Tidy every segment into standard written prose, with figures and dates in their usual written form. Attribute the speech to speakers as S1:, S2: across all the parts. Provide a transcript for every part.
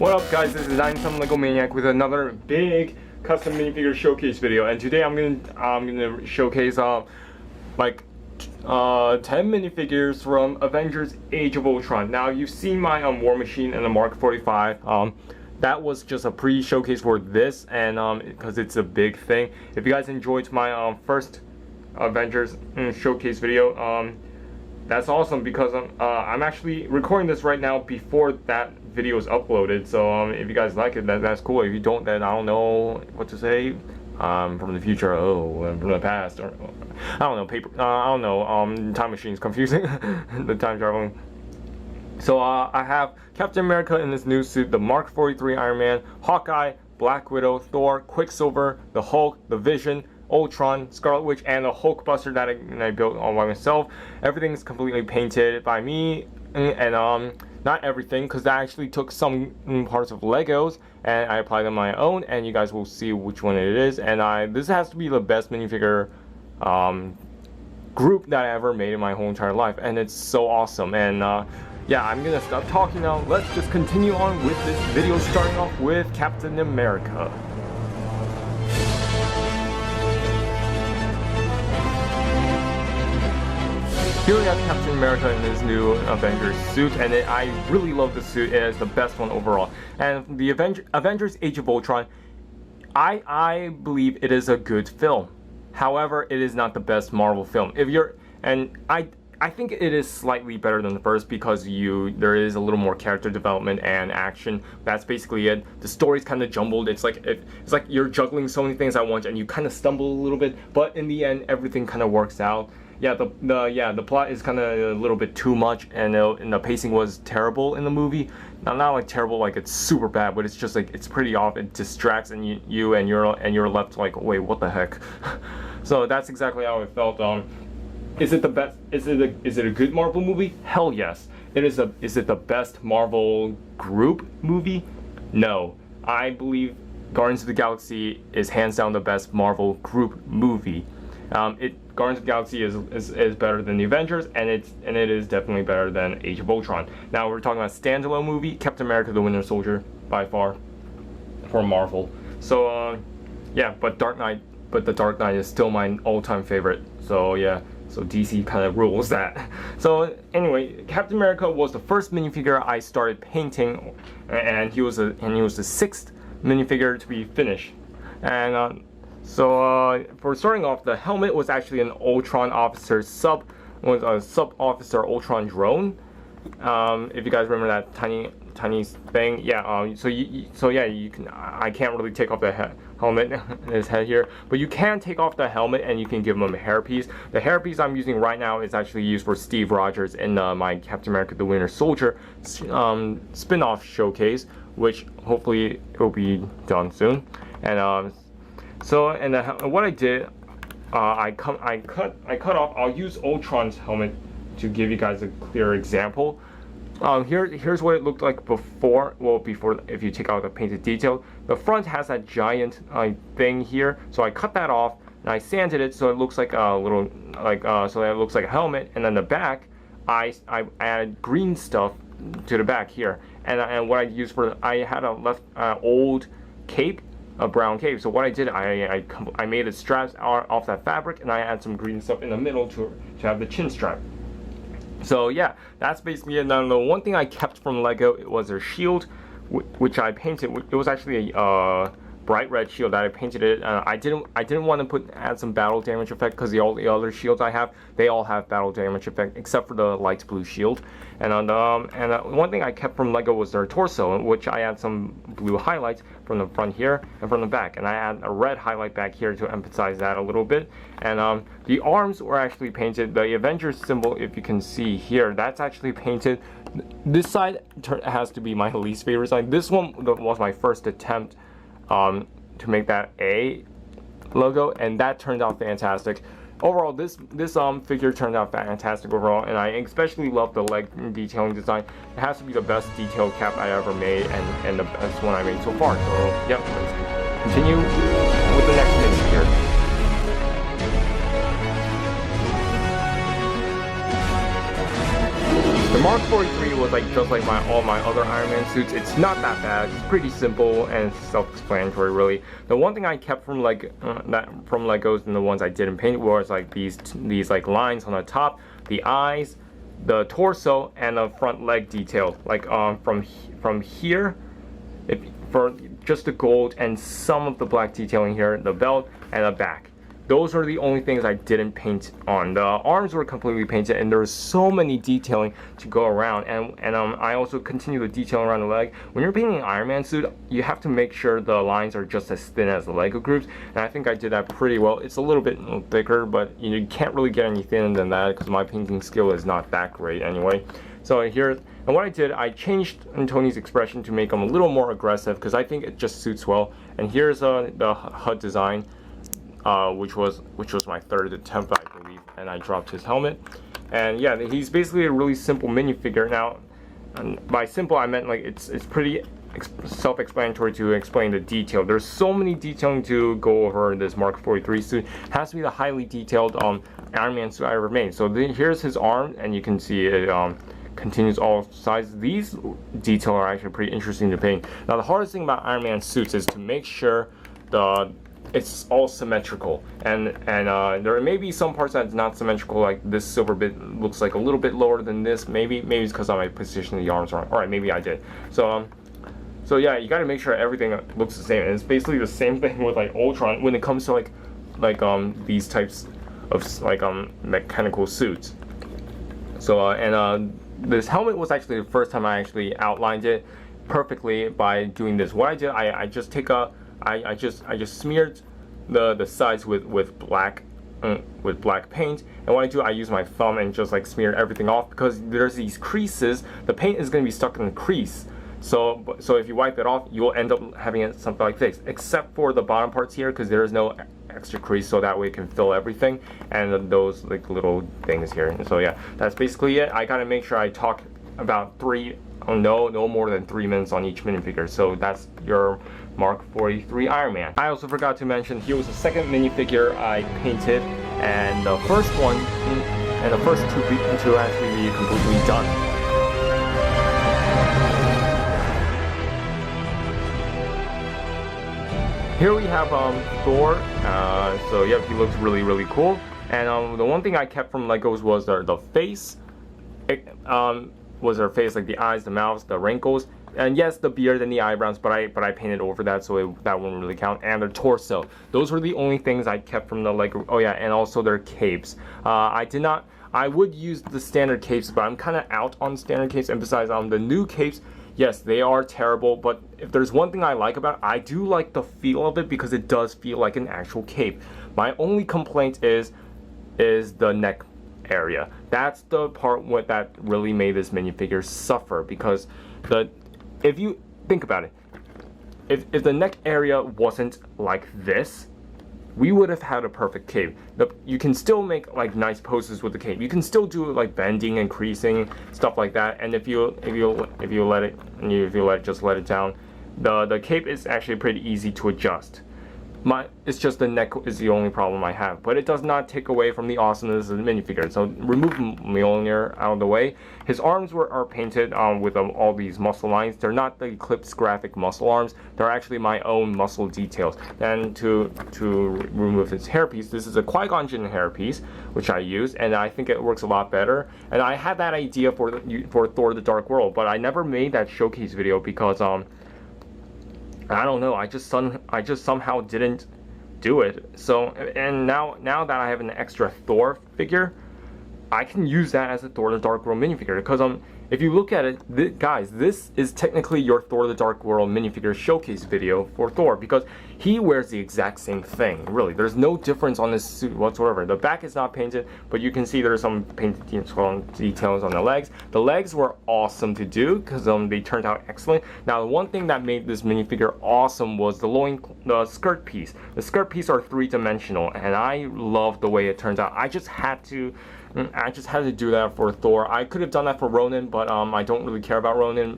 S1: What up guys, this is I'm some Lego Maniac with another big custom minifigure showcase video, and today I'm gonna showcase like 10 minifigures from Avengers Age of Ultron. Now you've seen my War Machine and the Mark 45. That was just a pre-showcase for this, and because it's a big thing. If you guys enjoyed my first Avengers showcase video, that's awesome, because I'm actually recording this right now before that video is uploaded. So if you guys like it, that's cool. If you don't, then I don't know what to say. From the future, from the past, or I don't know, I don't know. Time machine's confusing. The time traveling. So I have Captain America in his new suit, the Mark 43 Iron Man, Hawkeye, Black Widow, Thor, Quicksilver, the Hulk, the Vision, Ultron, Scarlet Witch, and the Hulkbuster that I built all by myself. Everything's completely painted by me, and not everything, because I actually took some parts of Legos and I applied them my own, and you guys will see which one it is. And this has to be the best minifigure group that I ever made in my whole entire life, and it's so awesome. And yeah, I'm gonna stop talking now. Let's just continue on with this video, starting off with Captain America. Here we have Captain America in his new Avengers suit, and I really love the suit. It is the best one overall. And the Avengers Age of Ultron, I believe it is a good film. However, it is not the best Marvel film. I think it is slightly better than the first, because there is a little more character development and action. That's basically it. The story's kind of jumbled. It's like you're juggling so many things at once, and you kind of stumble a little bit. But in the end, everything kind of works out. Yeah, the plot is kind of a little bit too much, and the pacing was terrible in the movie. Not like terrible, like it's super bad, but it's just like it's pretty off. It distracts, and you're left like, wait, what the heck? So that's exactly how it felt. Is it the best? Is it a good Marvel movie? Hell yes. Is it the best Marvel group movie? No. I believe Guardians of the Galaxy is hands down the best Marvel group movie. Guardians of the Galaxy is better than the Avengers, and it is definitely better than Age of Ultron. Now we're talking about standalone movie, Captain America: The Winter Soldier by far for Marvel. So yeah, but the Dark Knight is still my all-time favorite. So yeah, so DC kind of rules that. So anyway, Captain America was the first minifigure I started painting, and he was the sixth minifigure to be finished. And so for starting off, the helmet was actually an Ultron officer sub officer Ultron drone. If you guys remember that tiny thing, yeah. So yeah, you can. I can't really take off the helmet, his head here, but you can take off the helmet and you can give him a hairpiece. The hairpiece I'm using right now is actually used for Steve Rogers in my Captain America: The Winter Soldier spin-off showcase, which hopefully it will be done soon. And what I did, I cut off. I'll use Ultron's helmet to give you guys a clear example. Here's what it looked like before. Well, before, if you take out the painted detail, the front has that giant thing here. So I cut that off and I sanded it so it looks like a little so that it looks like a helmet. And then the back, I added green stuff to the back here. And what I used I had a old cape. A brown cape. So what I did, I made the straps off that fabric, and I add some green stuff in the middle to have the chin strap. So yeah, that's basically it. Now the one thing I kept from Lego, it was their shield, which I painted. It was actually a bright red shield that I painted it. I didn't want to add some battle damage effect, because all the other shields I have, they all have battle damage effect except for the light blue shield. And one thing I kept from Lego was their torso, which I add some blue highlights from the front here and from the back, and I add a red highlight back here to emphasize that a little bit. And the arms were actually painted. The Avengers symbol, if you can see here, that's actually painted. This side has to be my least favorite side. This one was my first attempt to make that A logo, and that turned out fantastic. Overall, this figure turned out fantastic overall, and I especially love the leg detailing design. It has to be the best detailed cap I ever made, and the best one I made so far. So yep, let's continue with the next minute here. The Mark 43 was like just like all my other Iron Man suits. It's not that bad. It's pretty simple and self-explanatory, really. The one thing I kept from from Legos and the ones I didn't paint was like these like lines on the top, the eyes, the torso, and the front leg detail. Like from here, for just the gold and some of the black detailing here, the belt and the back. Those are the only things I didn't paint on. The arms were completely painted, and there's so many detailing to go around. And I also continue the detailing around the leg. When you're painting an Iron Man suit, you have to make sure the lines are just as thin as the Lego groups, and I think I did that pretty well. It's a little bit thicker, but you can't really get any thinner than that because my painting skill is not that great anyway. So here, and what I did, I changed Tony's expression to make him a little more aggressive because I think it just suits well. And here's the Hud Design. Which was my third attempt, I believe, and I dropped his helmet. And yeah, he's basically a really simple minifigure. Now, by simple I meant like it's pretty self-explanatory to explain the detail. There's so many detailing to go over in this Mark 43 suit. It has to be the highly detailed Iron Man suit I ever made. So here's his arm, and you can see it continues all sides. These details are actually pretty interesting to paint. Now, the hardest thing about Iron Man suits is to make sure it's all symmetrical, and there may be some parts that's not symmetrical, like this silver bit looks like a little bit lower than this. Maybe it's because I positioned the arms wrong. Alright, maybe I did. So yeah, you gotta make sure everything looks the same, and it's basically the same thing with like Ultron when it comes to like these types of like mechanical suits. So this helmet was actually the first time I actually outlined it perfectly by doing this. What I did, I just I just smeared the sides with black paint, and what I do, I use my thumb and just like smear everything off because there's these creases. The paint is going to be stuck in the crease, so if you wipe it off, you'll end up having it something like this, except for the bottom parts here because there is no extra crease, so that way it can fill everything, and those like little things here. And so yeah, that's basically it. I gotta make sure I talk about no more than 3 minutes on each minifigure. So that's your Mark 43 Iron Man. I also forgot to mention he was the second minifigure I painted, and the first one and the first two actually be completely done. Here we have Thor. So yeah, he looks really cool. And the one thing I kept from Legos was the face. Was her face, like the eyes, the mouth, the wrinkles, and yes, the beard and the eyebrows, but I painted over that, so that wouldn't really count. And their torso. Those were the only things I kept from the Lego. Oh yeah, and also their capes. I would use the standard capes, but I'm kind of out on standard capes. And besides, the new capes, yes, they are terrible. But if there's one thing I like about it, I do like the feel of it because it does feel like an actual cape. My only complaint is the neck area. That's the part that really made this minifigure suffer, because if you think about it, if the neck area wasn't like this, we would have had a perfect cape. You can still make like nice poses with the cape. You can still do like bending and creasing, stuff like that. And if you let it just let it down, the cape is actually pretty easy to adjust. It's just the neck is the only problem I have, but it does not take away from the awesomeness of the minifigure. So remove Mjolnir out of the way. His arms are painted with all these muscle lines. They're not the Eclipse graphic muscle arms. They're actually my own muscle details. Then to remove his hairpiece, this is a Qui-Gon Jinn hairpiece, which I use, and I think it works a lot better. And I had that idea for Thor: The Dark World, but I never made that showcase video because I don't know, I just somehow didn't do it. So, and now that I have an extra Thor figure, I can use that as a Thor: The Dark World minifigure, because if you look at it, guys, this is technically your Thor: The Dark World minifigure showcase video for Thor, because he wears the exact same thing. Really, there's no difference on this suit whatsoever. The back is not painted, but you can see there's some painted details on the legs. The legs were awesome to do because they turned out excellent. Now, the one thing that made this minifigure awesome was the skirt piece. The skirt piece are 3-dimensional, and I love the way it turns out. I just had to do that for Thor. I could have done that for Ronan, but I don't really care about Ronan.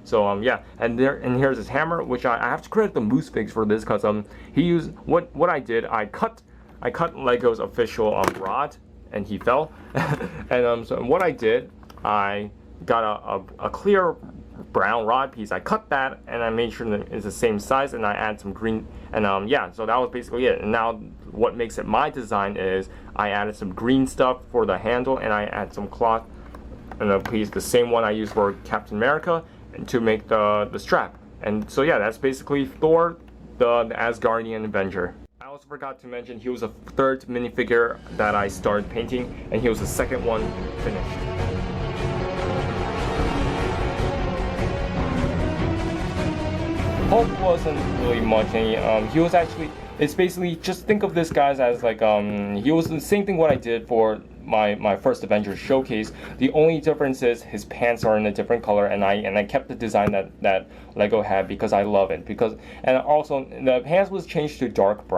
S1: So yeah, and here's his hammer, which I have to credit the Moose Figs for this, because he used what I did. I cut Lego's official rod, and he fell. And so what I did, I got a clear brown rod piece. I cut that and I made sure that it's the same size, and I add some green, and yeah, so that was basically it. And now what makes it my design is I added some green stuff for the handle, and I add some cloth and a piece, the same one I used for Captain America, and to make the strap. And so yeah, that's basically Thor, the Asgardian Avenger. I also forgot to mention he was the third minifigure that I started painting, and he was the second one finished. Hulk wasn't really much any, he was actually, it's basically, just think of this guy as like, he was the same thing what I did for my first Avengers showcase. The only difference is his pants are in a different color, and I kept the design that Lego had because I love it. And also the pants was changed to dark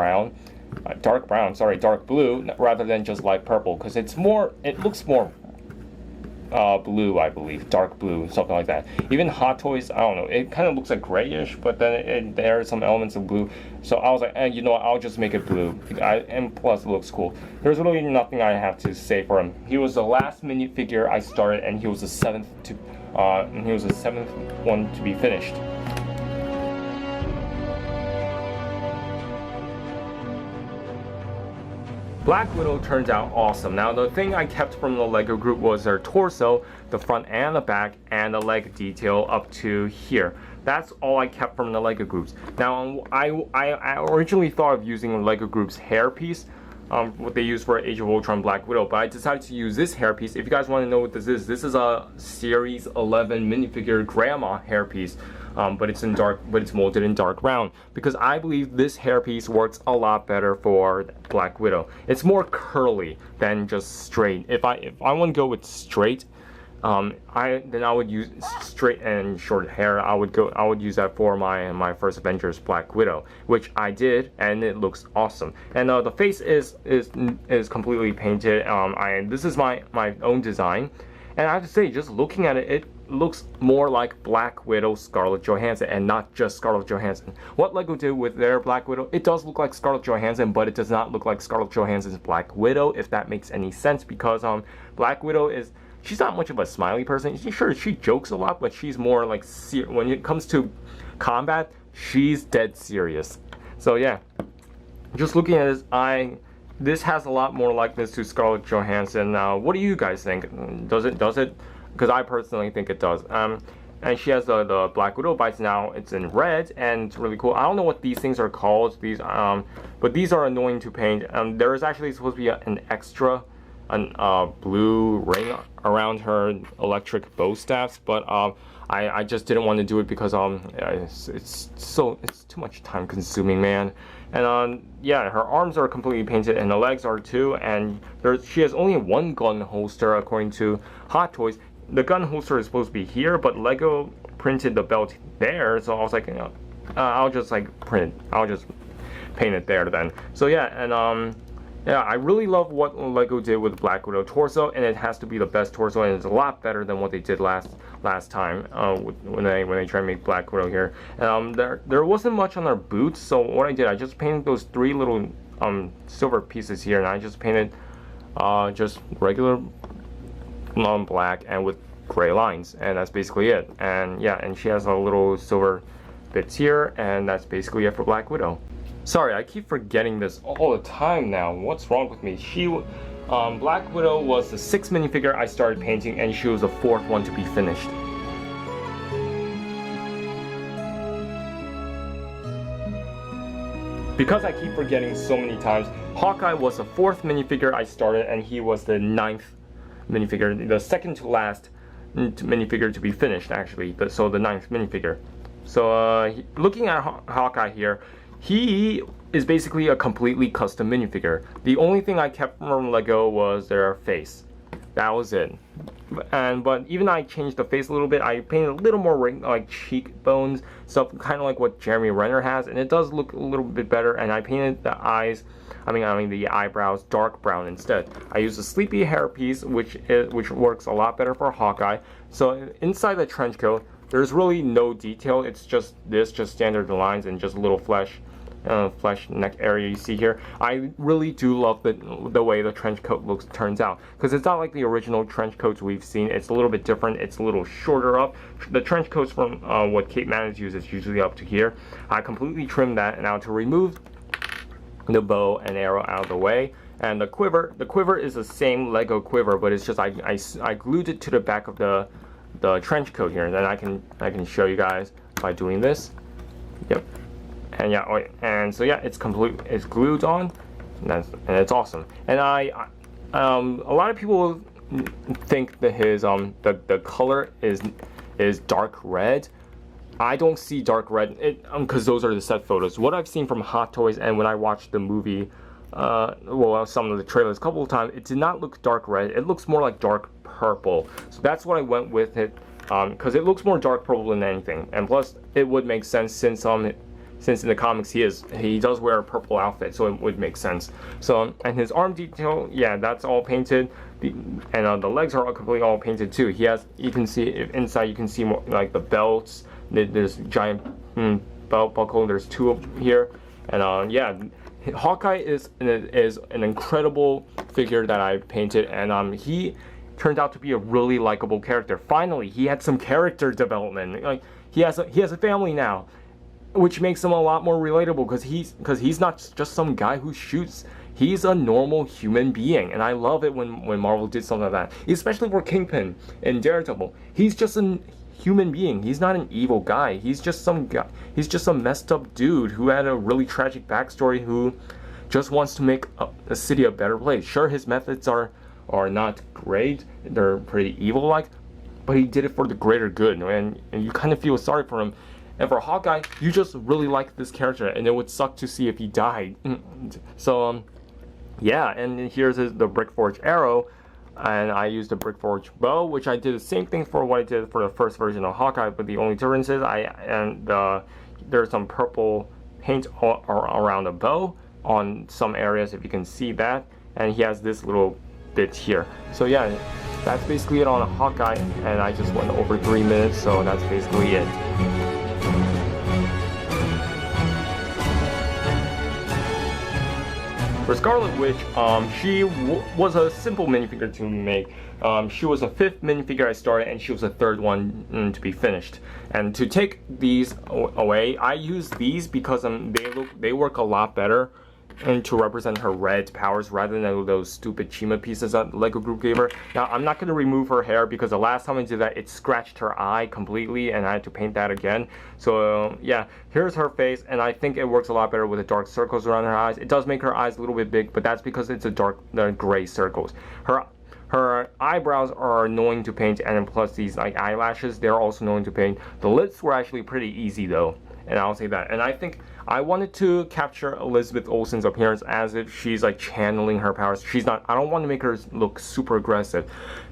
S1: blue rather than just light purple, because it looks more blue, I believe, dark blue, something like that. Even Hot Toys, I don't know, it kind of looks like grayish, but then there are some elements of blue. So I was like, you know what, I'll just make it blue. And plus, it looks cool. There's really nothing I have to say for him. He was the last minifigure I started, and he was the seventh one to be finished. Black Widow turns out awesome. Now the thing I kept from the Lego group was their torso, the front and the back, and the leg detail up to here. That's all I kept from the Lego groups. Now I originally thought of using the Lego group's hairpiece, what they use for Age of Ultron Black Widow, but I decided to use this hairpiece. If you guys want to know what this is a Series 11 minifigure grandma hairpiece. But it's molded in dark brown, because I believe this hairpiece works a lot better for Black Widow. It's more curly than just straight. If I want to go with straight, I would use straight and short hair. I would use that for my first Avengers Black Widow, which I did, and it looks awesome. And the face is completely painted. This is my own design, and I have to say, just looking at it, it looks more like Black Widow Scarlett Johansson, and not just Scarlett Johansson. What Lego did with their Black Widow, it does look like Scarlett Johansson, but it does not look like Scarlett Johansson's Black Widow, if that makes any sense, because Black Widow she's not much of a smiley person. She jokes a lot, but she's more like, when it comes to combat, she's dead serious. So yeah, just looking at this, this has a lot more likeness to Scarlett Johansson. Now, what do you guys think? Does it? Because I personally think it does. And she has the Black Widow bites now. It's in red, and it's really cool. I don't know what these things are called. But these are annoying to paint. There is actually supposed to be an extra, blue ring around her electric bow staffs, but I just didn't want to do it because it's too much time consuming, man. And yeah, her arms are completely painted, and the legs are too. And she has only one gun holster according to Hot Toys. The gun holster is supposed to be here, but Lego printed the belt there, so I was like, I'll just paint it there then. So yeah, and yeah, I really love what Lego did with Black Widow torso, and it has to be the best torso, and it's a lot better than what they did last time when they tried to make Black Widow here. There wasn't much on their boots, so what I did, I just painted those three little silver pieces here, and I just painted just regular black and with gray lines, and that's basically it. And yeah, and she has a little silver bits here, and that's basically it for Black Widow. Sorry, I keep forgetting this all the time now. What's wrong with me? Black Widow was the sixth minifigure I started painting, and she was the fourth one to be finished. Because I keep forgetting so many times, Hawkeye was the fourth minifigure I started, and he was the ninth minifigure, the second to last minifigure to be finished, actually. So the ninth minifigure. So looking at Hawkeye here, he is basically a completely custom minifigure. The only thing I kept from Lego was their face. That was it. But even I changed the face a little bit. I painted a little more like cheekbones, stuff kind of like what Jeremy Renner has, and it does look a little bit better. And I painted the eyes, the eyebrows dark brown instead. I used a sleepy hairpiece, which works a lot better for Hawkeye. So inside the trench coat, there's really no detail. It's just standard lines and just a little flesh flesh neck area you see here. I really do love the way the trench coat turns out, because it's not like the original trench coats we've seen. It's a little bit different. It's a little shorter up. The trench coats from what Kate Manners uses is usually up to here. I completely trimmed that now to remove the bow and arrow out of the way. And the quiver is the same Lego quiver, but it's just I glued it to the back of the trench coat here, and then I can show you guys by doing this. Yep. And yeah, and so yeah, it's glued on, and it's awesome. And a lot of people think that his the color is dark red. I don't see dark red because those are the set photos. What I've seen from Hot Toys and when I watched the movie, well, some of the trailers a couple of times, it did not look dark red. It looks more like dark purple. So that's what I went with it, because it looks more dark purple than anything. And plus, it would make sense since in the comics he does wear a purple outfit, so it would make sense. So and his arm detail, yeah, that's all painted. And the legs are completely all painted too. You can see inside. You can see more like the belts. There's giant belt buckle. There's two up here, and yeah, Hawkeye is an incredible figure that I painted, and he turned out to be a really likable character. Finally, he had some character development. Like he has a family now, which makes him a lot more relatable because he's not just some guy who shoots. He's a normal human being, and I love it when Marvel did something like that, especially for Kingpin and Daredevil. He's just a human being. He's not an evil guy. He's just some guy. He's just a messed up dude who had a really tragic backstory who just wants to make a city a better place. Sure, his methods are not great. They're pretty evil-like, but he did it for the greater good, and you kind of feel sorry for him. And for Hawkeye, you just really like this character, and it would suck to see if he died. So, yeah, and here's the Brickforge arrow, and I used a Brickforge bow, which I did the same thing for what I did for the first version of Hawkeye, but the only difference is there's some purple paint around the bow on some areas, if you can see that, and he has this little bit here. So yeah, that's basically it on Hawkeye, and I just went over 3 minutes, so that's basically it. For Scarlet Witch, she was a simple minifigure to make. She was the 5th minifigure I started, and she was the 3rd one to be finished. And to take these away, I use these because they work a lot better and to represent her red powers rather than those stupid Chima pieces that the Lego group gave her. Now, I'm not going to remove her hair because the last time I did that, it scratched her eye completely and I had to paint that again. So yeah, here's her face, and I think it works a lot better with the dark circles around her eyes. It does make her eyes a little bit big, but that's because it's the gray circles. Her eyebrows are annoying to paint, and plus these like eyelashes, they're also annoying to paint. The lips were actually pretty easy though, and I'll say that. And I think I wanted to capture Elizabeth Olsen's appearance as if she's like channeling her powers. She's not. I don't want to make her look super aggressive.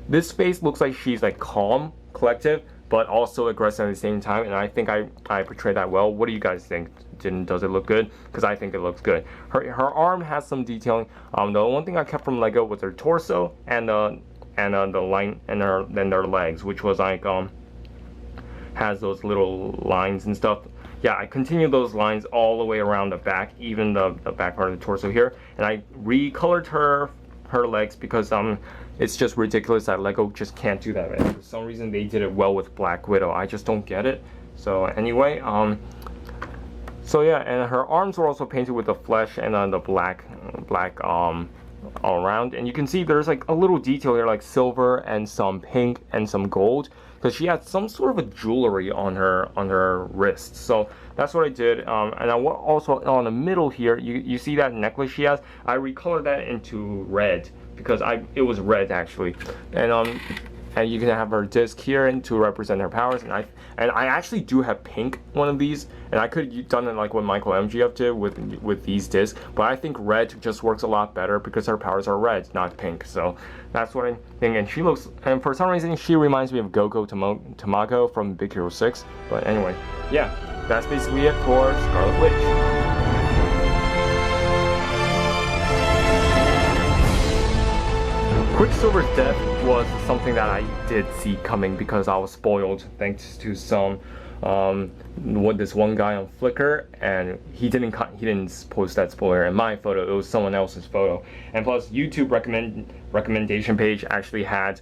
S1: This face looks like she's like calm, collective, but also aggressive at the same time, and I think I portrayed that well. What do you guys think? Does it look good? Because I think it looks good. Her arm has some detailing. The one thing I kept from Lego was her torso and the line and their legs, which was like has those little lines and stuff. Yeah, I continued those lines all the way around the back, even the back part of the torso here, and I recolored her legs because it's just ridiculous that Lego just can't do that. And for some reason they did it well with Black Widow. I just don't get it. So anyway, so yeah, and her arms were also painted with the flesh and the black all around, and you can see there's like a little detail here, like silver and some pink and some gold, because she had some sort of a jewelry on her wrists. So that's what I did. And I also on the middle here, you see that necklace she has. I recolored that into red because it was red actually, and you can have her disc here and to represent her powers. And I actually do have pink one of these, and I could have done it like what Michael MGF did with these discs, but I think red just works a lot better because her powers are red, not pink. So that's what I think. And she looks, and for some reason she reminds me of Gogo Tamago from Big Hero 6. But anyway, yeah, that's basically it for Scarlet Witch. Quicksilver's death was something that I did see coming because I was spoiled thanks to some what this one guy on Flickr, and he didn't post that spoiler in my photo. It was someone else's photo. And plus, YouTube recommendation page actually had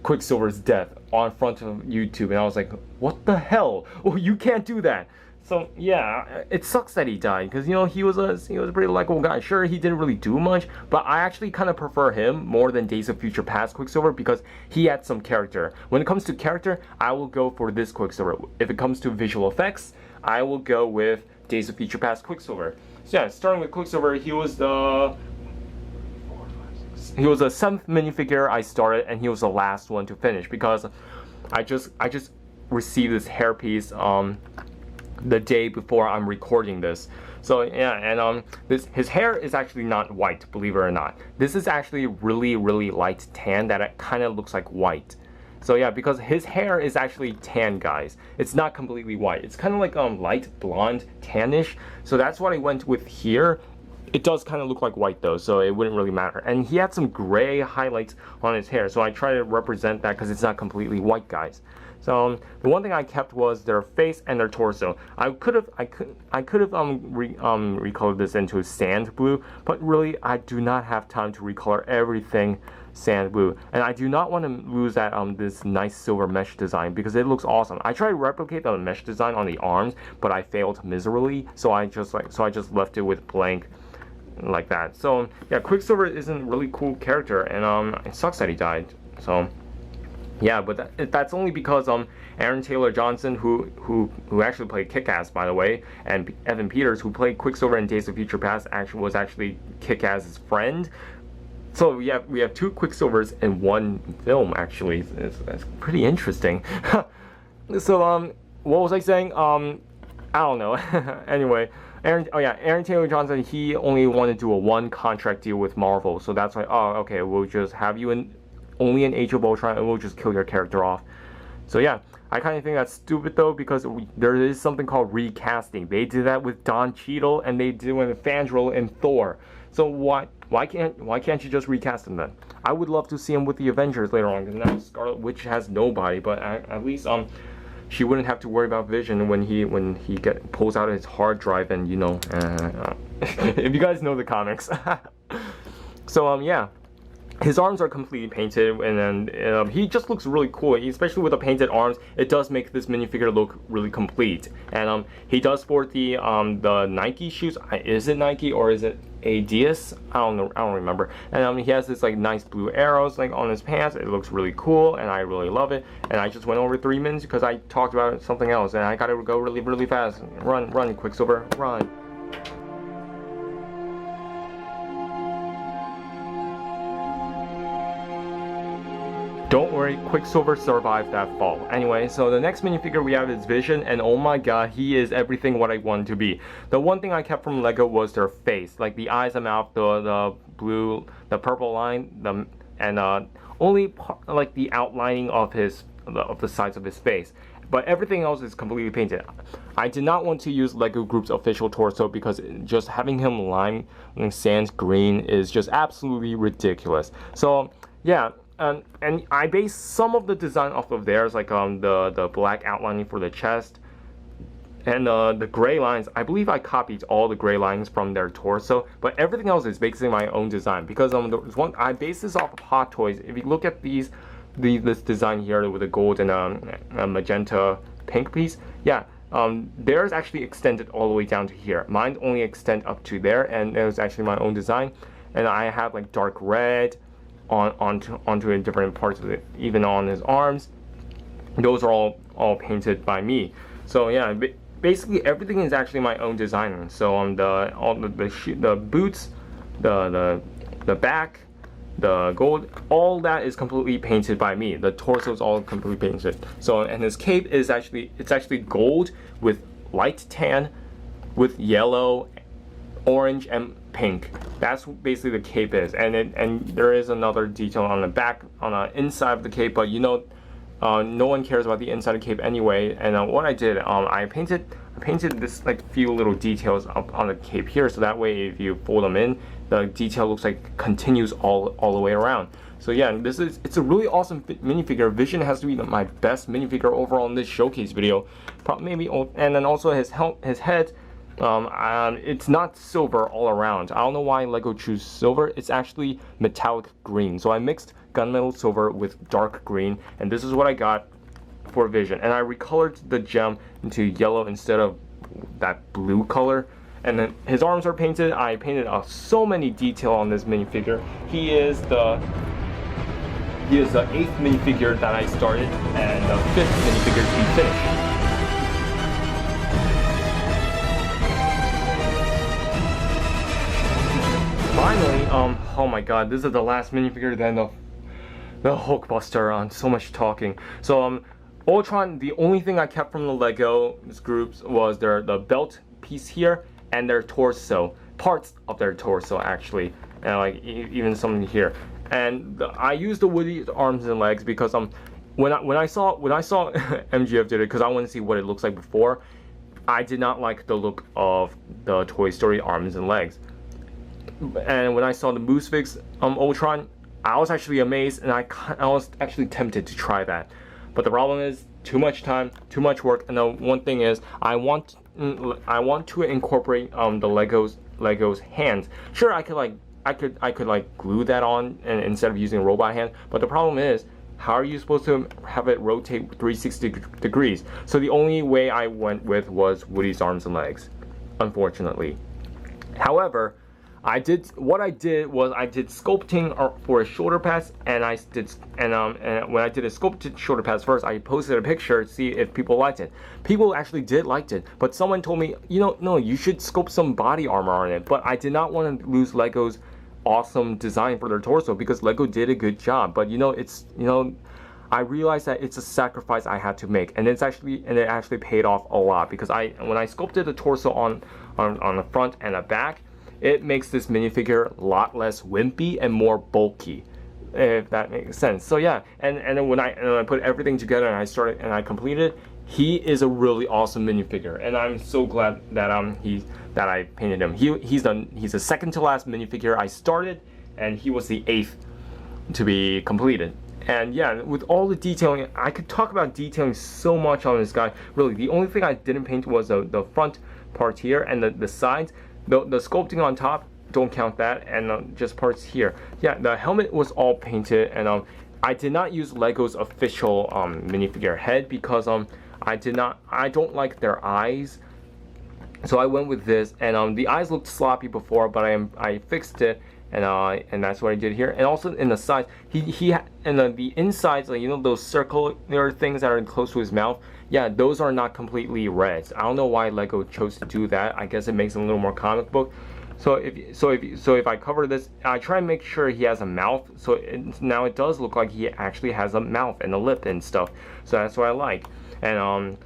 S1: Quicksilver's death on front of YouTube, and I was like, what the hell? Oh, you can't do that. So yeah, it sucks that he died, because he was a pretty likable guy. Sure, he didn't really do much, but I actually kind of prefer him more than Days of Future Past Quicksilver because he had some character. When it comes to character, I will go for this Quicksilver. If it comes to visual effects, I will go with Days of Future Past Quicksilver. So yeah, starting with Quicksilver, he was the 7th minifigure I started, and he was the last one to finish because I just received this hairpiece the day before I'm recording this. So yeah, and his hair is actually not white, believe it or not. This is actually really light tan that it kind of looks like white. So yeah, because his hair is actually tan, guys. It's not completely white. It's kind of like light blonde tannish. So that's what I went with here. It does kind of look like white though, so it wouldn't really matter. And he had some gray highlights on his hair, so I try to represent that because it's not completely white, guys. So the one thing I kept was their face and their torso. I could have recolored this into sand blue, but really I do not have time to recolor everything sand blue, and I do not want to lose that this nice silver mesh design because it looks awesome. I tried to replicate the mesh design on the arms, but I failed miserably. So I just left it with blank like that. So yeah, Quicksilver is a really cool character, and it sucks that he died. So yeah, but that's only because Aaron Taylor Johnson, who actually played Kick-Ass, by the way, and Evan Peters, who played Quicksilver in Days of Future Past, was actually Kick-Ass's friend. So we have 2 Quicksilvers in one film. Actually, it's pretty interesting. So what was I saying? I don't know. Anyway. Aaron Taylor Johnson, he only wanted to do a 1 contract deal with Marvel, so that's why, okay, we'll just have you only in Age of Ultron, and we'll just kill your character off. So yeah, I kind of think that's stupid though, because there is something called recasting. They did that with Don Cheadle, and they did it with Fandral in Thor. So why can't you just recast him then? I would love to see him with the Avengers later on, because now Scarlet Witch has nobody, but at least she wouldn't have to worry about Vision when he pulls out his hard drive, and if you guys know the comics. So yeah, his arms are completely painted, and then he just looks really cool, especially with the painted arms. It does make this minifigure look really complete. And he does sport the Nike shoes. Is it Nike or is it Adidas? I don't know. I don't remember. And he has this like nice blue arrows like on his pants. It looks really cool, and I really love it. And I just went over 3 minutes because I talked about something else, and I gotta go really fast. Run, Quicksilver, run. Don't worry, Quicksilver survived that fall. Anyway, so the next minifigure we have is Vision, and oh my god, he is everything what I wanted to be. The one thing I kept from Lego was their face, like the eyes and mouth, the the purple line, only like the outlining of the sides of his face. But everything else is completely painted. I did not want to use Lego Group's official torso because just having him lime sans green is just absolutely ridiculous. So yeah. And I based some of the design off of theirs, like the black outlining for the chest, and the gray lines. I believe I copied all the gray lines from their torso, but everything else is basically my own design, because I based this off of Hot Toys. If you look at this design here with the gold and a magenta pink piece, yeah, theirs actually extended all the way down to here. Mine only extend up to there, and it was actually my own design. And I have like dark red onto in different parts of it, even on his arms. Those are all painted by me. So yeah, basically everything is actually my own design. So on the boots, the back, the gold, all that is completely painted by me. The torso is all completely painted. So, and his cape is actually gold with light tan, with yellow, orange, and pink. That's basically the cape is, and there is another detail on the back, on the inside of the cape, but no one cares about the inside of the cape anyway. And what I did, I painted this like few little details up on the cape here, so that way if you fold them in, the detail looks like continues all the way around. So yeah, it's a really awesome minifigure. Vision has to be my best minifigure overall in this showcase video. Maybe, and then also his head. It's not silver all around. I don't know why Lego chose silver. It's actually metallic green. So I mixed gunmetal silver with dark green, and this is what I got for Vision. And I recolored the gem into yellow instead of that blue color. And then his arms are painted. I painted so many detail on this minifigure. He is the 8th minifigure that I started, and the 5th minifigure to be finished. Finally, oh my god, this is the last minifigure, then the Hulkbuster. On so much talking. So Ultron, the only thing I kept from the Lego groups was the belt piece here and their torso, parts of their torso actually, and like even something here. And I used the Woody arms and legs because when I saw MGF did it, because I wanted to see what it looks like before, I did not like the look of the Toy Story arms and legs. And when I saw the Moose Fix Ultron, I was actually amazed, and I was actually tempted to try that. But the problem is too much time, too much work, and the one thing is I want to incorporate the Lego's hands. Sure, I could like glue that on and instead of using a robot hand, but the problem is, how are you supposed to have it rotate 360 degrees? So the only way I went with was Woody's arms and legs, unfortunately. However, I did sculpting for his shoulder pads, and when I did a sculpted shoulder pads first, I posted a picture to see if people liked it. People actually did like it, but someone told me, no, you should sculpt some body armor on it. But I did not want to lose Lego's awesome design for their torso, because Lego did a good job. But I realized that it's a sacrifice I had to make, and it actually paid off a lot, because when I sculpted the torso on the front and the back, it makes this minifigure a lot less wimpy and more bulky, if that makes sense. So yeah, and then when I put everything together and I completed, he is a really awesome minifigure, and I'm so glad that I painted him. He's the second to last minifigure I started, and he was the 8th to be completed. And yeah, with all the detailing, I could talk about detailing so much on this guy. Really, the only thing I didn't paint was the front part here and the sides. The sculpting on top, don't count that, and just parts here. Yeah, the helmet was all painted, and I did not use Lego's official minifigure head, because I don't like their eyes, so I went with this. And the eyes looked sloppy before, but I fixed it, and that's what I did here. And also in the sides, the insides, like those circular things that are close to his mouth. Yeah, those are not completely red. I don't know why Lego chose to do that. I guess it makes it a little more comic book. So if I cover this, I try and make sure he has a mouth. So now it does look like he actually has a mouth and a lip and stuff. So that's what I like. And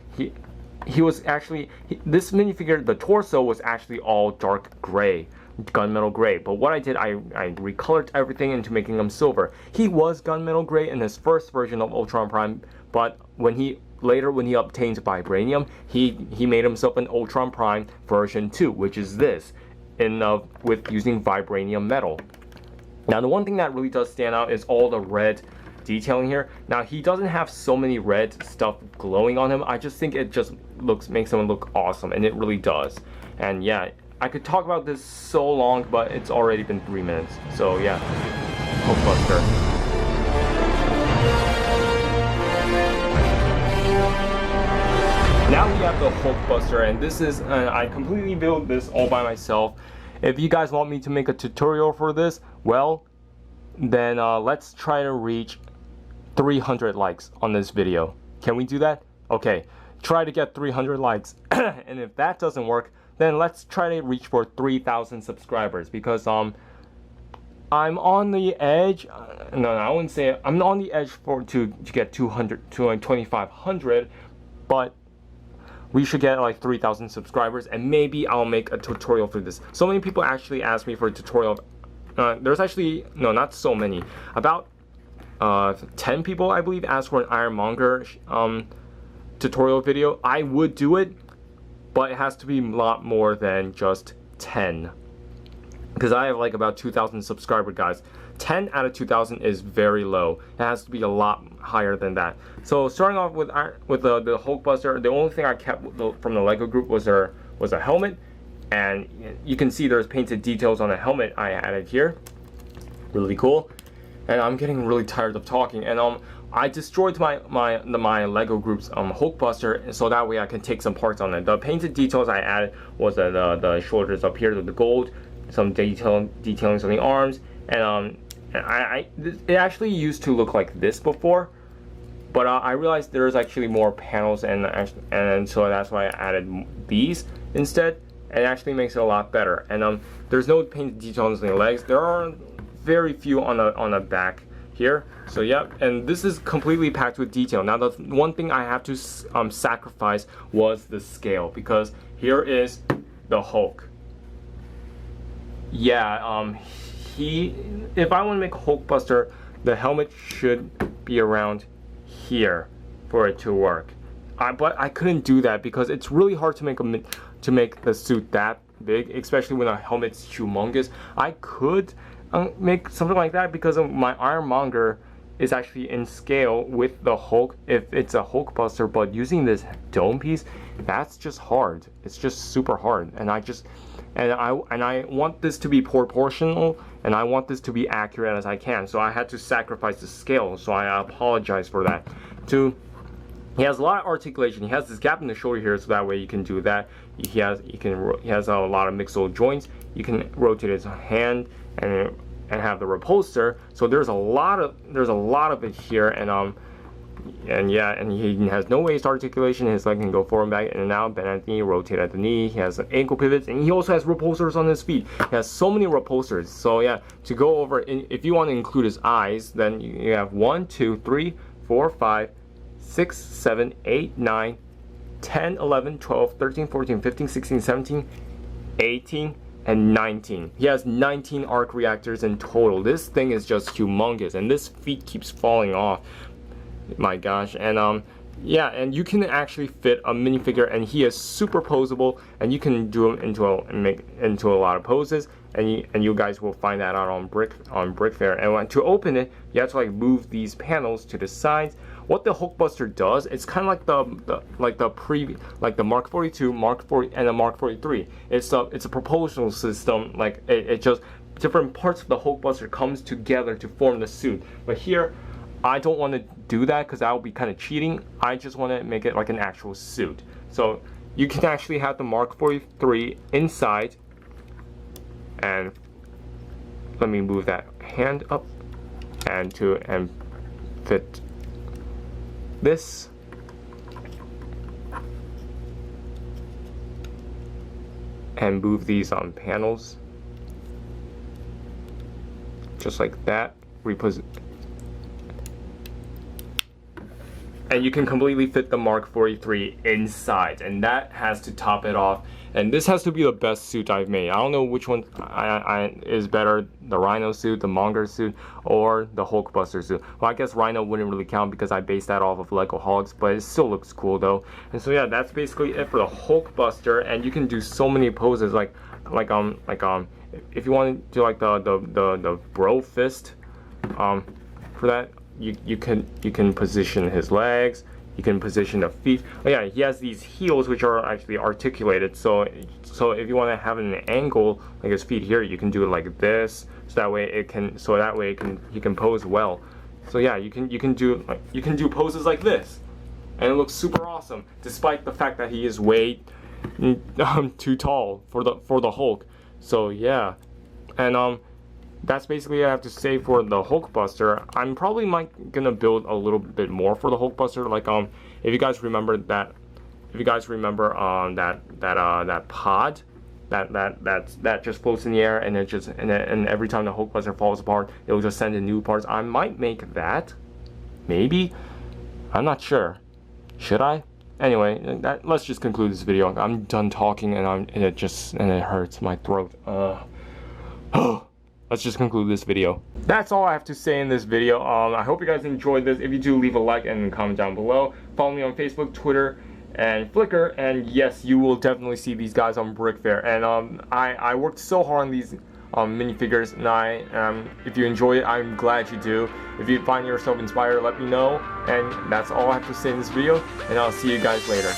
S1: he was actually this minifigure. The torso was actually all dark gray, gunmetal gray. But what I did, I recolored everything into making him silver. He was gunmetal gray in his first version of Ultron Prime, but when he obtained vibranium, he made himself an Ultron Prime version 2, which is this, with using vibranium metal. Now the one thing that really does stand out is all the red detailing here. Now he doesn't have so many red stuff glowing on him. I just think it just makes him look awesome, and it really does. And yeah, I could talk about this so long, but it's already been 3 minutes. So yeah, Hulkbuster. Now we have the Hulkbuster, and this is, I completely built this all by myself. If you guys want me to make a tutorial for this, well, then let's try to reach 300 likes on this video. Can we do that? Okay, try to get 300 likes. And if that doesn't work, then let's try to reach for 3,000 subscribers, because I'm on the edge. No, I wouldn't say it. I'm on the edge to get 2,500, but we should get like 3,000 subscribers, and maybe I'll make a tutorial for this. So many people actually asked me for a tutorial. There's actually, no, not so many. About 10 people, I believe, asked for an Ironmonger tutorial video. I would do it, but it has to be a lot more than just 10. Because I have like about 2,000 subscribers, guys. 10 out of 2000 is very low. It has to be a lot higher than that. So starting off with the Hulkbuster, the only thing I kept from the Lego group was a helmet, and you can see there's painted details on the helmet I added here. Really cool. And I'm getting really tired of talking, and I destroyed my Lego group's Hulkbuster, so that way I can take some parts on it. The painted details I added was the shoulders up here, the gold, some detailings on the arms, and it actually used to look like this before, but I realized there's actually more panels, and so that's why I added these instead. It actually makes it a lot better. And there's no painted details on the legs. There are very few on the back here. So yeah, and this is completely packed with detail. Now the one thing I have to sacrifice was the scale, because here is the Hulk. Yeah, if I want to make a Hulkbuster, the helmet should be around here for it to work. But I couldn't do that because it's really hard to make the suit that big, especially when a helmet's humongous. I could make something like that because of my Ironmonger is actually in scale with the Hulk if it's a Hulkbuster, but using this dome piece, that's just hard. It's just super hard, and I want this to be proportional, and I want this to be accurate as I can. So I had to sacrifice the scale. So I apologize for that. He has a lot of articulation. He has this gap in the shoulder here, so that way you can do that. He has a lot of mixed joints. You can rotate his hand and have the repulsor. So there's a lot of it here, and he has no waist articulation. His leg can go forward and back in and out, bend at the knee, rotate at the knee. He has ankle pivots, and he also has repulsors on his feet. He has so many repulsors. So yeah, to go over, if you want to include his eyes, then you have 1, 2, 3, 4, 5, 6, 7, 8, 9, 10, 11, 12, 13, 14, 15, 16, 17, 18, and 19. He has 19 arc reactors in total. This thing is just humongous, and this feet keeps falling off. My gosh. And yeah, and you can actually fit a minifigure, and he is super posable, and you can do him into a lot of poses, and you guys will find that out on Brick Fair. And to open it, you have to like move these panels to the sides. What the Hulkbuster does, it's kind of like the Mark 42, Mark 40, and the Mark 43. It's a propulsional system. Like it just different parts of the Hulkbuster comes together to form the suit. But here, I don't want to do that because that would be kind of cheating. I just want to make it like an actual suit. So you can actually have the Mark 43 inside, and let me move that hand up and fit this. And move these on panels just like that. And you can completely fit the Mark 43 inside, and that has to top it off. And this has to be the best suit I've made. I don't know which one is better, the Rhino suit, the Monger suit, or the Hulkbuster suit. Well, I guess Rhino wouldn't really count because I based that off of Lego Hulks, but it still looks cool though. And so yeah, that's basically it for the Hulkbuster. And you can do so many poses, like if you want to do like the bro fist, for that. You can position his legs, you can position the feet. Oh yeah, he has these heels which are actually articulated, so if you want to have an angle like his feet here, you can do it like this, so that way he can pose well. So yeah, you can do poses like this, and it looks super awesome, despite the fact that he is way too tall for the Hulk. So yeah, and that's basically what I have to say for the Hulkbuster. I'm probably gonna build a little bit more for the Hulkbuster. Like if you guys remember that pod that just floats in the air, and and every time the Hulkbuster falls apart, it will just send in new parts. I might make that, maybe. I'm not sure. Should I? Anyway, let's just conclude this video. I'm done talking, and it hurts my throat. Let's just conclude this video. That's all I have to say in this video. I hope you guys enjoyed this. If you do, leave a like and comment down below. Follow me on Facebook, Twitter, and Flickr. And yes, you will definitely see these guys on Brick Fair. And I worked so hard minifigures, and if you enjoy it, I'm glad you do. If you find yourself inspired, let me know. And that's all I have to say in this video, and I'll see you guys later.